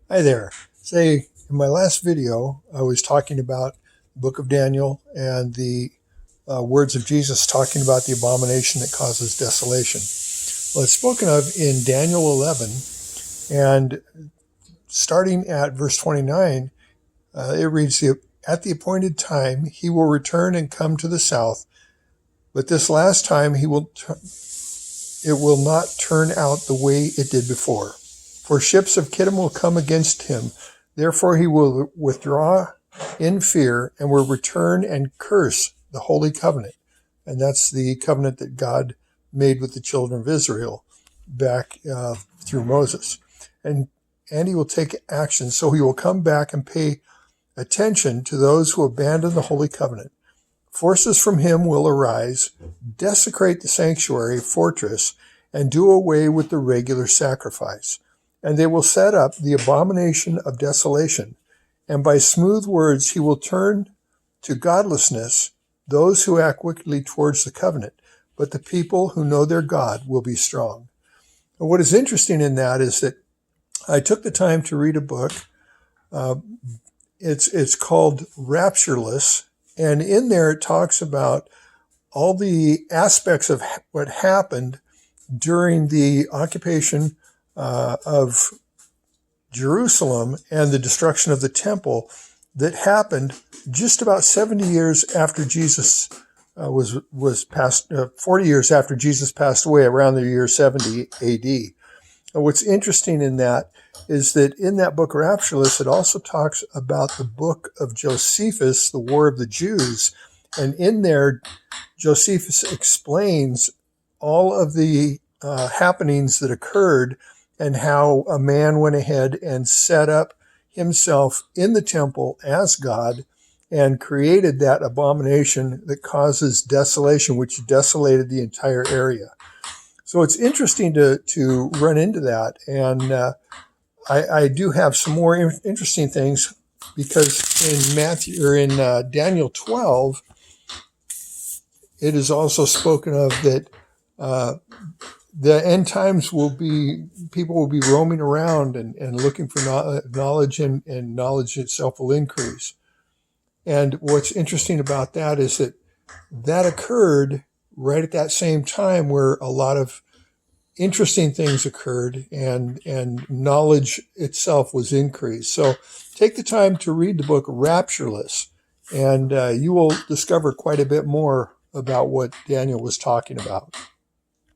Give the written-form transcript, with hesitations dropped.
Hi there. Say, in my last video, I was talking about the book of Daniel and the words of Jesus talking about the abomination that causes desolation. Well, it's spoken of in Daniel 11, and starting at verse 29, it reads, "At the appointed time, he will return and come to the south, but this last time it will not turn out the way it did before. For ships of Kittim will come against him. Therefore he will withdraw in fear and will return and curse the holy covenant." And that's the covenant that God made with the children of Israel back through Moses. And he will take action. So he will come back and pay attention to those who abandon the holy covenant. Forces from him will arise, desecrate the sanctuary fortress, and do away with the regular sacrifice. And they will set up the abomination of desolation. And by smooth words he will turn to godlessness those who act wickedly towards the covenant. But the people who know their God will be strong. And what is interesting in that is that I took the time to read a book. It's called Raptureless. And in there it talks about all the aspects of what happened during the occupation of Jerusalem and the destruction of the temple that happened just about 70 years after Jesus was passed, 40 years after Jesus passed away, around the year 70 AD. And what's interesting in that is that in that book Raptureless, it also talks about the book of Josephus, the War of the Jews. And in there, Josephus explains all of the happenings that occurred and how a man went ahead and set up himself in the temple as God and created that abomination that causes desolation, which desolated the entire area. So it's interesting to run into that. And I do have some more interesting things, because in Daniel 12, it is also spoken of that the end times people will be roaming around and looking for knowledge, and knowledge itself will increase. And what's interesting about that is that occurred right at that same time where a lot of interesting things occurred and knowledge itself was increased. So take the time to read the book Raptureless, and you will discover quite a bit more about what Daniel was talking about.